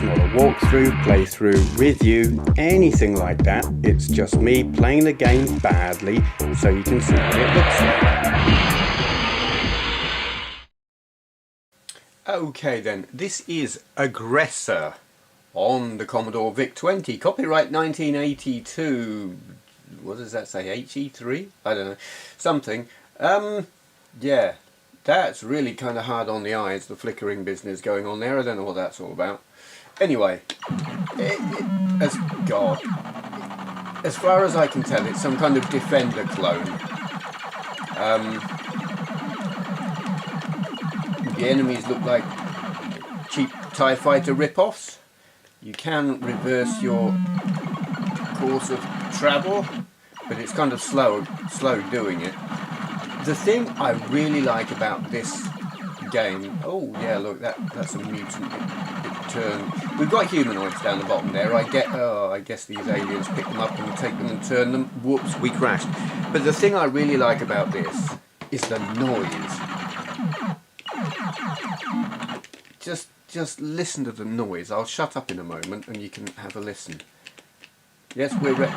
not a walkthrough, playthrough, review, anything like that. It's just me playing the game badly so you can see what it looks like. Okay then, this is Aggressor on the Commodore VIC-20, copyright 1982. What does that say, HE3? I don't know, something. Yeah, that's really kind of hard on the eyes, the flickering business going on there. I don't know what that's all about. Anyway, as far as I can tell, it's some kind of Defender clone. The enemies look like cheap TIE Fighter rip-offs. You can reverse your course of travel, but it's kind of slow doing it. The thing I really like about this game, oh yeah, look, that's a mutant. It turned. We've got humanoids down the bottom there. I guess these aliens pick them up and take them and turn them. Whoops, we crashed. But the thing I really like about this is the noise. Just listen to the noise. I'll shut up in a moment and you can have a listen. Yes, we're ready.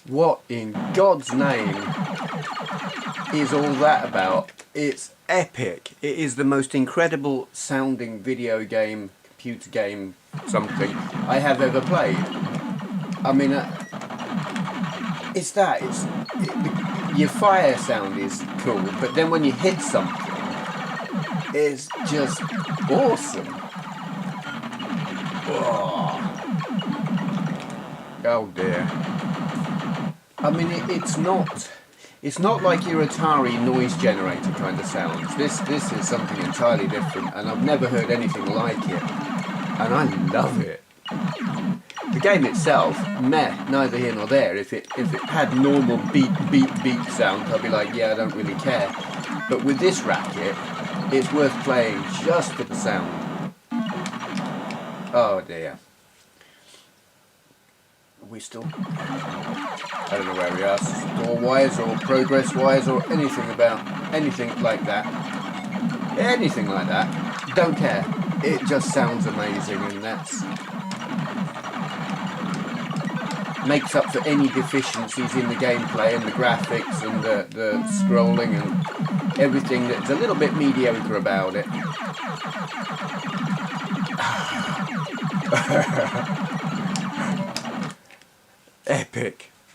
What in God's name is all that about? It's epic. It is the most incredible sounding video game, computer game, something I have ever played. I mean, your fire sound is cool, but then when you hit something, it's just awesome. Oh dear. I mean, it's not like your Atari noise generator kind of sounds. This is something entirely different, and I've never heard anything like it, and I love it. The game itself, meh, neither here nor there. If it had normal beep sound, I'd be like, yeah, I don't really care. But with this racket, it's worth playing just for the sound. Oh dear. We still, I don't know where we are, score wise or progress wise or anything like that. Anything like that. Don't care. It just sounds amazing, and that's makes up for any deficiencies in the gameplay and the graphics and the scrolling and everything that's a little bit mediocre about it.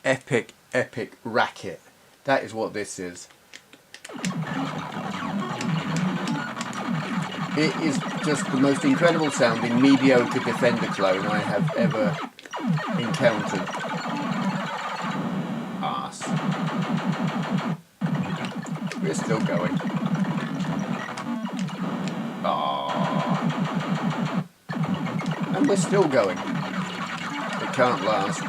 Epic racket. That is what this is. It is just the most incredible sounding mediocre Defender clone I have ever encountered. Arse. We're still going. And we're still going. It can't last.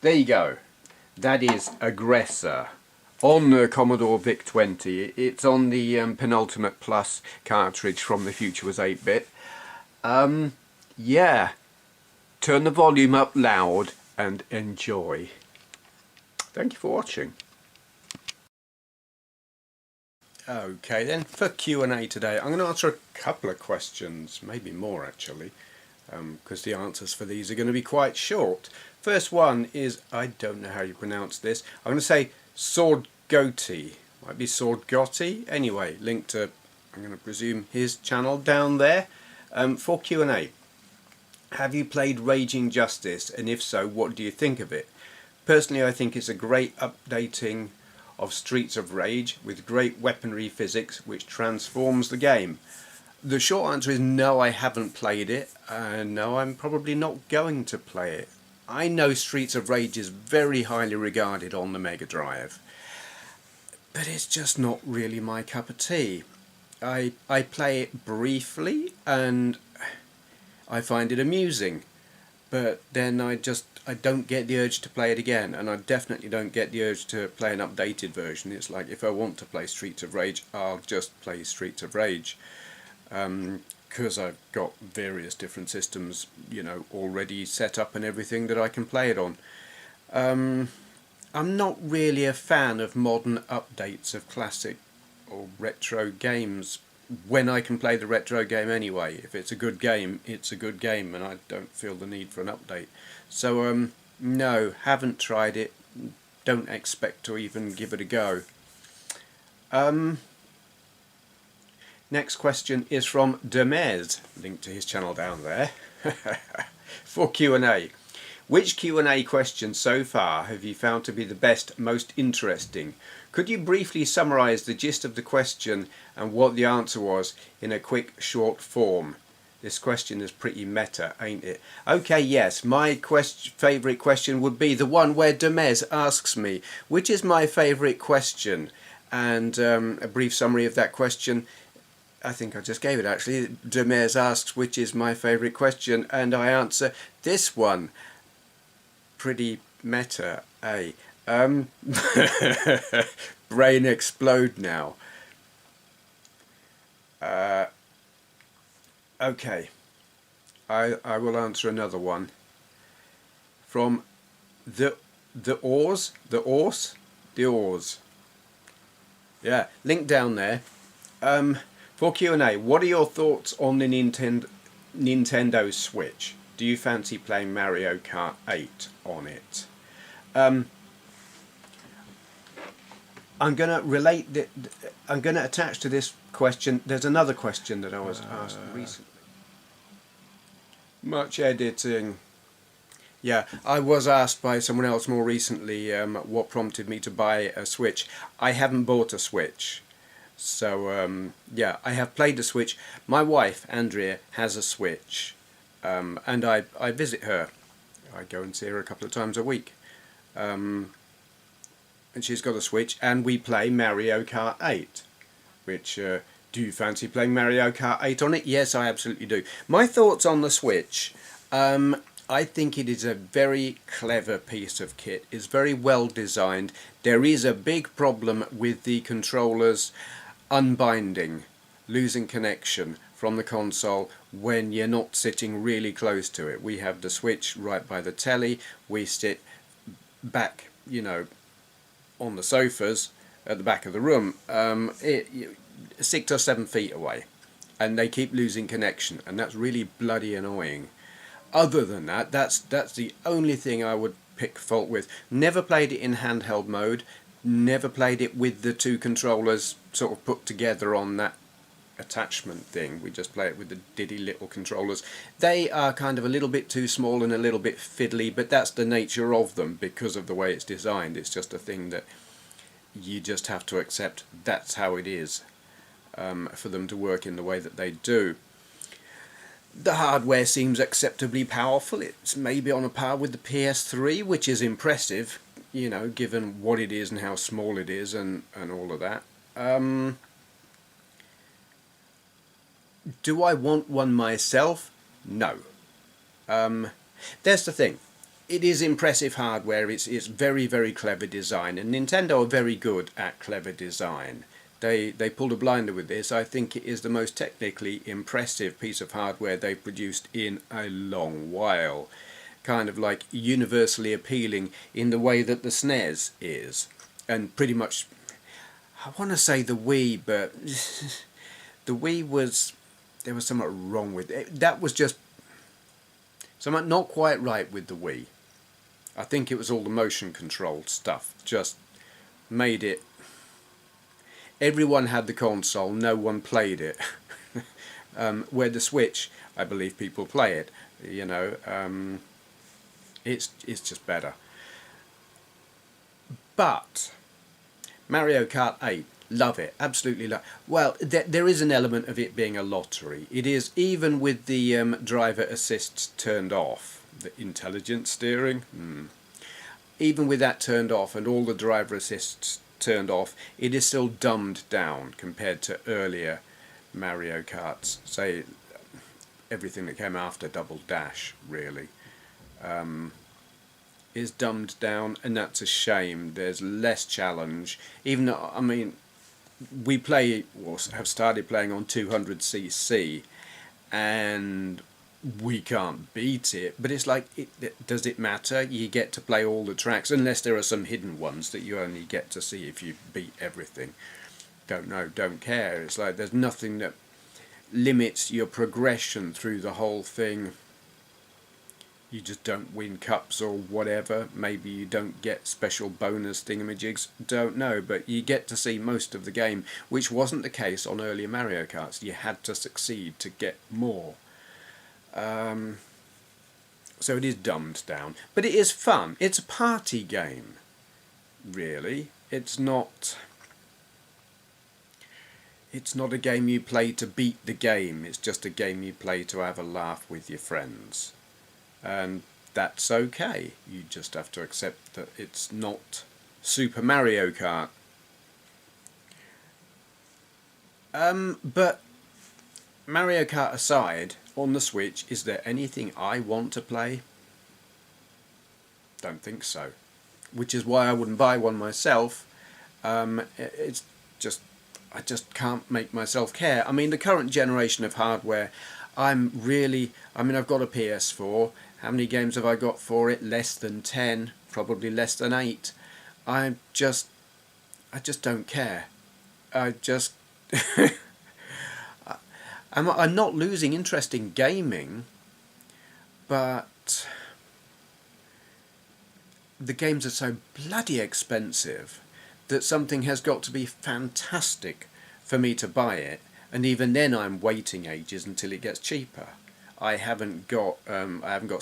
There you go. That is Aggressor on the Commodore VIC-20. It's on the Penultimate Plus cartridge from the future was 8-bit. Yeah. Turn the volume up loud and enjoy. Thank you for watching. Okay then, for Q&A today, I'm going to answer a couple of questions, maybe more actually, because the answers for these are going to be quite short. First one is, I don't know how you pronounce this, I'm going to say swordghoti, might be swordghoti, anyway, link to, I'm going to presume, his channel down there. For Q&A, have you played Raging Justice, and if so, what do you think of it? Personally, I think it's a great updating of Streets of Rage with great weaponry physics which transforms the game. The short answer is no, I haven't played it, and no, I'm probably not going to play it. I know Streets of Rage is very highly regarded on the Mega Drive, but it's just not really my cup of tea. I play it briefly and I find it amusing, but then I don't get the urge to play it again, and I definitely don't get the urge to play an updated version. It's like if I want to play Streets of Rage, I'll just play Streets of Rage, because I've got various different systems, you know, already set up and everything that I can play it on. I'm not really a fan of modern updates of classic or retro games when I can play the retro game anyway. If it's a good game, it's a good game, and I don't feel the need for an update. So no, haven't tried it, don't expect to even give it a go. Next question is from duhmez, link to his channel down there, for Q&A. Which Q&A question so far have you found to be the best, most interesting? Could you briefly summarise the gist of the question and what the answer was in a quick, short form? This question is pretty meta, ain't it? Okay, yes, my favourite question would be the one where duhmez asks me, which is my favourite question? And a brief summary of that question, I think I just gave it actually. duhmez asks, which is my favourite question? And I answer, this one. Pretty meta, eh? Brain explode now. Okay, I will answer another one from the Orse. Yeah, link down there. For Q&A, what are your thoughts on the Nintendo Switch? Do you fancy playing Mario Kart 8 on it? I'm going to relate. I'm going to attach to this question. There's another question that I was asked recently. Much editing. Yeah, I was asked by someone else more recently what prompted me to buy a Switch. I haven't bought a Switch. So, yeah, I have played the Switch. My wife, Andrea, has a Switch. And I visit her. I go and see her a couple of times a week. And she's got a Switch, and we play Mario Kart 8. Which, do you fancy playing Mario Kart 8 on it? Yes, I absolutely do. My thoughts on the Switch. I think it is a very clever piece of kit. It's very well designed. There is a big problem with the controllers unbinding, losing connection from the console when you're not sitting really close to it. We have the Switch right by the telly. We sit back, you know, on the sofas at the back of the room, 6 or 7 feet away, and they keep losing connection, and that's really bloody annoying. Other than that, that's the only thing I would pick fault with. Never played it in handheld mode. Never played it with the two controllers sort of put together on that attachment thing. We just play it with the diddy little controllers. They are kind of a little bit too small and a little bit fiddly, but that's the nature of them because of the way it's designed. It's just a thing that you just have to accept. That's how it is, for them to work in the way that they do. The hardware seems acceptably powerful. It's maybe on a par with the PS3, which is impressive, you know, given what it is and how small it is and all of that. Do I want one myself? No. There's the thing. It is impressive hardware. It's very, very clever design, and Nintendo are very good at clever design. They pulled a blinder with this. I think it is the most technically impressive piece of hardware they've produced in a long while. Kind of like universally appealing in the way that the SNES is. And pretty much, I want to say the Wii, but the Wii was, there was something wrong with it. That was just something not quite right with the Wii. I think it was all the motion control stuff. Just made it, everyone had the console, no one played it. Where the Switch, I believe people play it, you know. It's just better. But Mario Kart 8, love it, absolutely love. Well, there is an element of it being a lottery. It is, even with the driver assists turned off, the intelligent steering, even with that turned off and all the driver assists turned off, it is still dumbed down compared to earlier Mario Karts, say everything that came after Double Dash, really, is dumbed down, and that's a shame. There's less challenge. Even though, I mean, we play, or have started playing on 200cc, and we can't beat it, but it's like, does it matter? You get to play all the tracks, unless there are some hidden ones that you only get to see if you beat everything. Don't know, don't care. It's like there's nothing that limits your progression through the whole thing. You just don't win cups or whatever. Maybe you don't get special bonus thingamajigs. Don't know, but you get to see most of the game, which wasn't the case on earlier Mario Karts. You had to succeed to get more. So it is dumbed down, but it is fun. It's a party game, really. It's not a game you play to beat the game. It's just a game you play to have a laugh with your friends, and that's okay. You just have to accept that it's not Super Mario Kart. But Mario Kart aside, on the Switch, is there anything I want to play? Don't think so. Which is why I wouldn't buy one myself. It's just, I just can't make myself care. I mean, the current generation of hardware, I've got a PS4. How many games have I got for it? Less than 10, probably less than 8. I just don't care. I'm not losing interest in gaming, but the games are so bloody expensive that something has got to be fantastic for me to buy it, and even then I'm waiting ages until it gets cheaper. I haven't got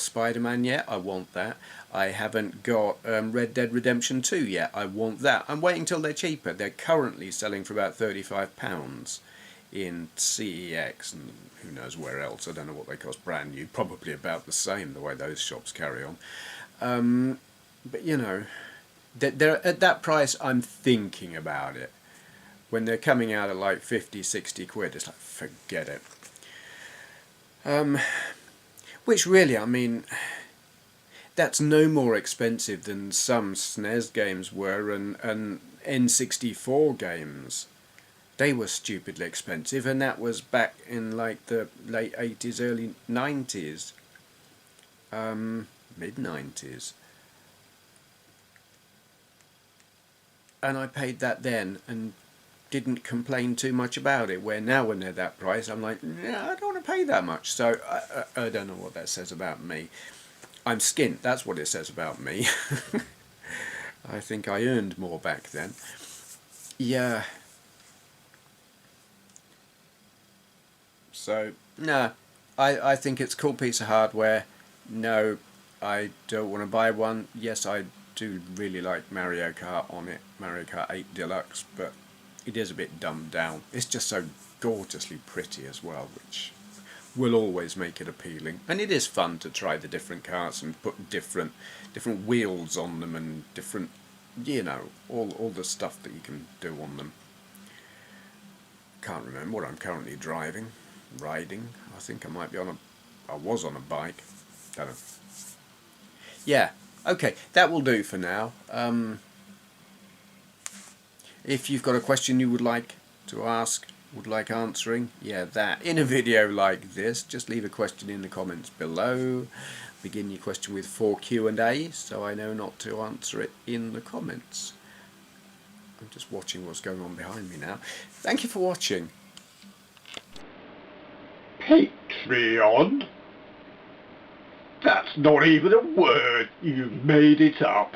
Spider-Man yet. I want that. I haven't got Red Dead Redemption 2 yet. I want that. I'm waiting till they're cheaper. They're currently selling for about £35 in CEX, and who knows where else. I don't know what they cost brand new. Probably about the same, the way those shops carry on. But you know, they're at that price. I'm thinking about it. When they're coming out at like 50, 60 quid, it's like, forget it. Which really, I mean, that's no more expensive than some SNES games were, and N64 games. They were stupidly expensive, and that was back in like the late 80s, early 90s, mid 90s. And I paid that then and didn't complain too much about it, where now when they're that price, I'm like, yeah, I don't want to pay that much. So I don't know what that says about me. I'm skint, that's what it says about me. I think I earned more back then. Yeah. So, no, I think it's a cool piece of hardware. No, I don't want to buy one. Yes, I do really like Mario Kart on it, Mario Kart 8 Deluxe, but it is a bit dumbed down. It's just so gorgeously pretty as well, which will always make it appealing. And it is fun to try the different karts and put different wheels on them, and different, you know, all the stuff that you can do on them. Can't remember what I'm currently riding. I think I might be I was on a bike. Don't know. Yeah, okay, that will do for now. If you've got a question you would like to ask, would like answering, yeah, that, in a video like this, just leave a question in the comments below. Begin your question with 4 Q&A, so I know not to answer it in the comments. I'm just watching what's going on behind me now. Thank you for watching. Patreon? That's not even a word. You've made it up.